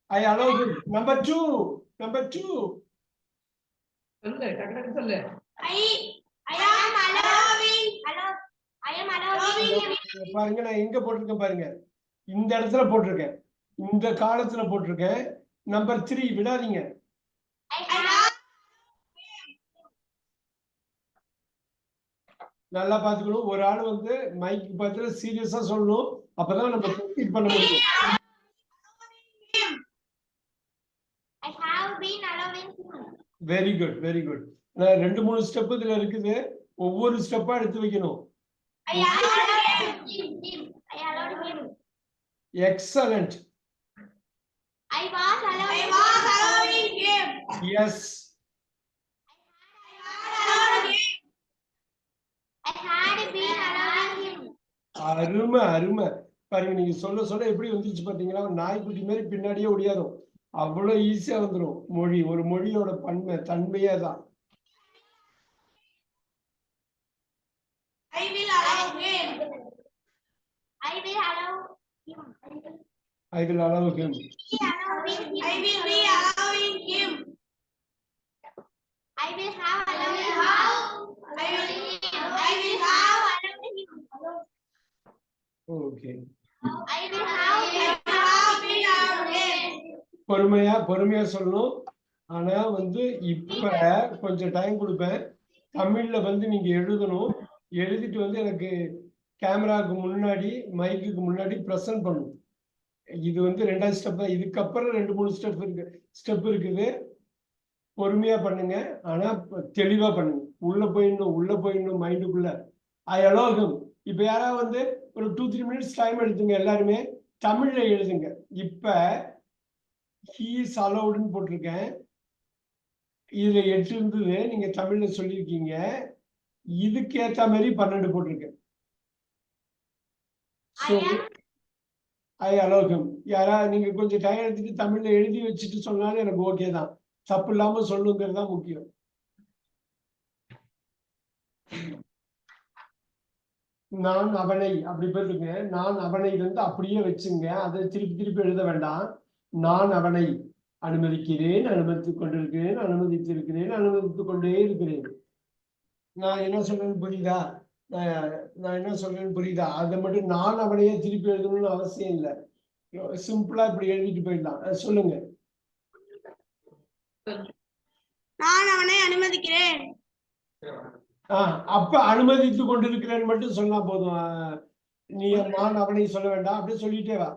I allow him. Number two. பாருங்க, நான் எங்க போட்டிருக்கேன் பாருங்க, இந்த இடத்துல போட்டிருக்கேன், இந்த காலத்துல போட்டிருக்கேன். நம்பர் 3 விடாதீங்க. நல்லா பாத்துக்கணும். ஒரு ஆள் வந்து மைக் பார்த்து சீரியஸா சொல்லணும், அப்பதான் நம்ம ப்ரொசீட் பண்ண முடியும். Very good, very good. 2-3 step இதுல இருக்குது, ஒவ்வொரு ஸ்டெப்பா எடுத்து வைக்கணும். Excellent. I was allowing him. Yes. I had been allowing him. அருமை அருமை. பாருங்க, நீங்க சொல்ல சொல்ல எப்படி வந்துச்சு பாத்தீங்களா? நாய்க்குட்டி மாதிரி பின்னாடியே ஓடியாரும். அவ்வளவு ஈஸியா வந்துடும். மொழி, ஒரு மொழியோட தன்மையே தான். I will allow him. I will allow him. I will allow him. I will be allowing him. I will have allowed him. I will have allowed him. Okay. I will have been allowed him. பொறுமையா சொல்லணும். ஆனா வந்து இப்ப கொஞ்சம் time கொடுப்பேன். தமிழ்ல வந்து நீங்க எழுதணும். எழுதிட்டு வந்து எனக்கு கேமராக்கு முன்னாடி, மைக்குக்கு முன்னாடி பிரசன்ட் பண்ணணும். இது வந்து 2வது ஸ்டெப் தான். இதுக்கப்புறம் 2-3 ஸ்டெப் இருக்குது. பொறுமையா பண்ணுங்க, ஆனா தெளிவா பண்ணுங்க. உள்ள போயிடணும் மைண்டுக்குள்ள. ஐ அலோ ஹிம். இப்ப யாராவது வந்து ஒரு 2-3 மினிட்ஸ் டைம் எடுத்துங்க. எல்லாருமே தமிழ்ல எழுதுங்க. இப்ப ஹி இஸ் அலௌடுன்னு போட்டிருக்கேன். இதுல 8 இருந்தது, நீங்க தமிழ்ல சொல்லியிருக்கீங்க. இதுக்கு ஏத்த மாதிரி 12 போட்டிருக்கேன். I allow him. யாராவது நீங்க கொஞ்சம் டைம் எடுத்துட்டு தமிழ்ல எழுதி வச்சுட்டு சொன்னாலும் எனக்கு ஓகே தான். தப்பு இல்லாம சொல்லுங்கிறது தான் முக்கியம். நான் அவனை அப்படி போயிருங்க. நான் அவனை வந்து அப்படியே வச்சுங்க. அதை திருப்பி எழுத வேண்டாம். நான் அவனை அனுமதிக்கிறேன், அனுமதித்துக் கொண்டிருக்கிறேன், அனுமதித்துக் கொண்டே இருக்கிறேன். நான் என்ன சொல்றேன்னு புரியுதா? நான் என்ன சொல்றேன்னு புரியுதா? அதை மட்டும் நான் அவனையே திருப்பி எழுதணும்னு அவசியம் இல்லை. சிம்பிளா இப்படி எழுதிட்டு போயிடலாம். சொல்லுங்க. நான் அவனை அனுமதிக்கிறேன். அப்ப அனுமதித்துக் கொண்டிருக்கிறேன் மட்டும் சொன்னா போதும். நீ நான் அவனை சொல்ல வேண்டாம். அப்படியே சொல்லிட்டே வா.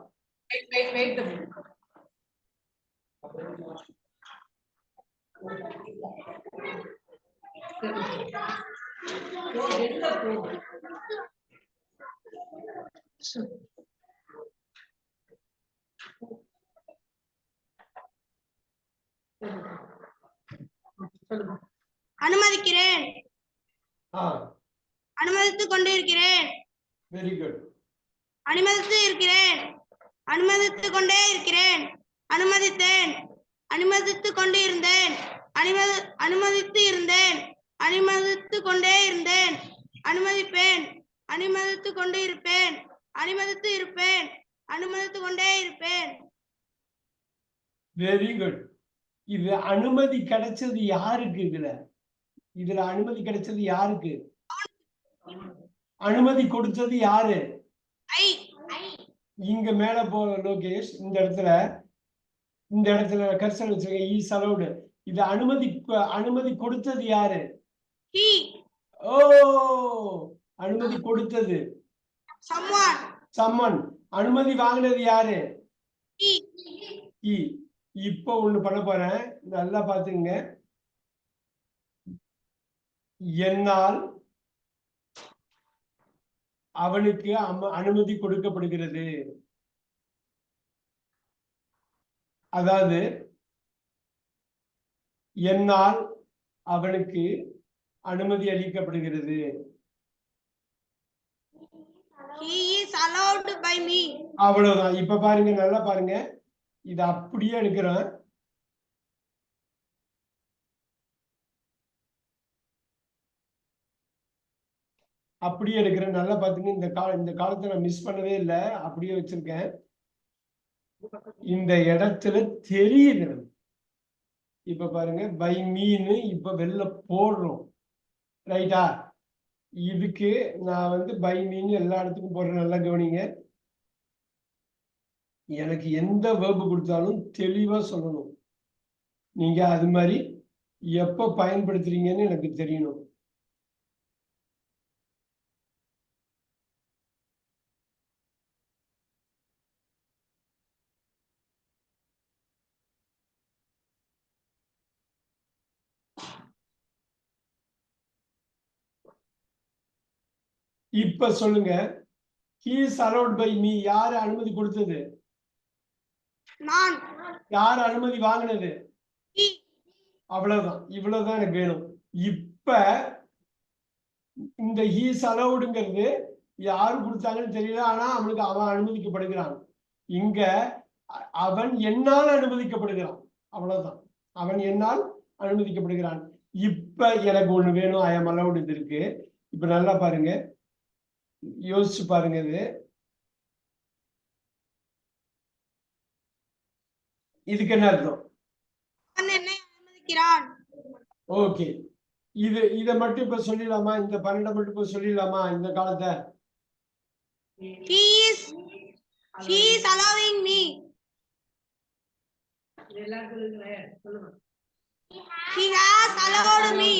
அனுமதிக்கிறேன். அனுமதித்துக் கொண்டிருக்கிறேன். Very good. அனுமதித்து இருக்கிறேன். அனுமதித்துக் கொண்டே இருக்கிறேன். அனுமதித்தேன். அனுமதித்துக் கொண்டு இருந்தேன். அனுமதித்து இருந்தேன். அனுமதித்துக் கொண்டே இருந்தேன். அனுமதிப்பேன். அனுமதித்துக் கொண்டு இருப்பேன். அனுமதித்து இருப்பேன். அனுமதித்துக் கொண்டே இருப்பேன். Very good. இது அனுமதி கிடைச்சது யாருக்கு? இதுல அனுமதி கிடைச்சது யாருக்கு? அனுமதி கொடுத்தது யாரு? இங்க மேல போ லோகேஷ். இந்த இடத்துல கர்சர் வச்சிருக்க. Is allowed. இது அனுமதி கொடுத்தது யாரு? ஓ, அனுமதி கொடுத்தது someone. அனுமதி வாங்கினது யாரு? இப்ப ஒண்ணு பண்ண போறேன், நல்லா பாத்துங்க. என்னால் அவனுக்கு அனுமதி கொடுக்கப்படுகிறது. அதாவது என்னால் அவனுக்கு அனுமதி அளிக்கப்படுகிறது. He is allowed by me. அவ்வளவுதான். இப்ப பாருங்க, நல்லா பாருங்க. இது அப்படியே எடுக்கிறேன். அப்படியே எடுக்கிறேன். நல்லா பாத்துங்க. இந்த காலத்தை நான் மிஸ் பண்ணவே இல்லை. அப்படியே வச்சிருக்கேன். இந்த இடத்துல தெரியுது. இப்ப பாருங்க, பை மீன்னு இப்ப வெளில போடுறோம், ரைட்டா? இதுக்கு நான் வந்து பை மீன் எல்லா இடத்துக்கும் போடுறேன், நல்லா கவனிங்க. எனக்கு எந்த வேர்பு கொடுத்தாலும் தெளிவா சொல்லணும். நீங்க அது மாதிரி எப்ப பயன்படுத்துறீங்கன்னு எனக்கு தெரியணும். இப்ப சொல்லுங்க, he is allowed by me. யாரு அனுமதி கொடுத்தது? நான். யார் அனுமதி வாங்கினது? he. அவ்வளவுதான். இவ்வளவுதான் எனக்கு வேணும். இப்ப இந்த he is allowedங்கிறது யாரு கொடுத்தாங்கன்னு தெரியல, ஆனா அவனுக்கு அவன் அனுமதிக்கப்படுகிறான். இங்க அவன் என்னால் அனுமதிக்கப்படுகிறான், அவ்வளவுதான். அவன் என்னால் அனுமதிக்கப்படுகிறான். இப்ப எனக்கு ஒண்ணு வேணும், ஐ எம் அலவுட். இது இருக்கு. இப்ப நல்லா பாருங்க, யோசிச்சு பாருங்க. இதுக்கு என்ன அர்த்தம்? அவன் என்னை அனுமதிக்கிறான். ஓகே, இத மட்டும் இப்ப சொல்லிடலாமா? இந்த 12 மட்டும் இப்ப சொல்லிடலாமா? இந்த காலத்தை he is allowing me. he has allowed me.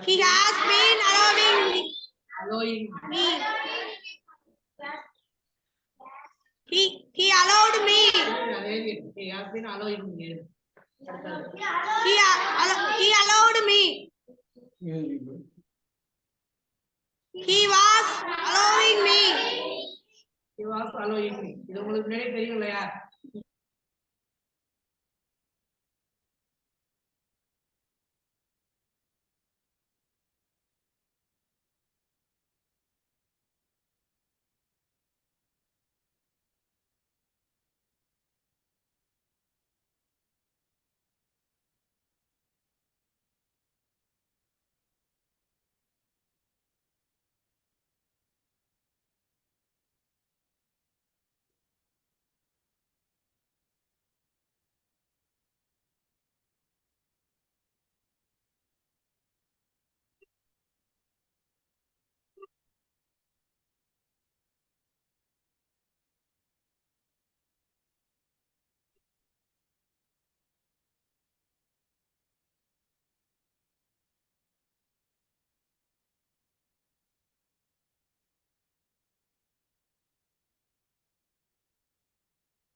He has been allowing me. He allowed me. He has been allowing me. He allowed me. Very good. He was allowing me. He was allowing me. இது உங்களுக்கு முன்னாடியே தெரியும் இல்லையா?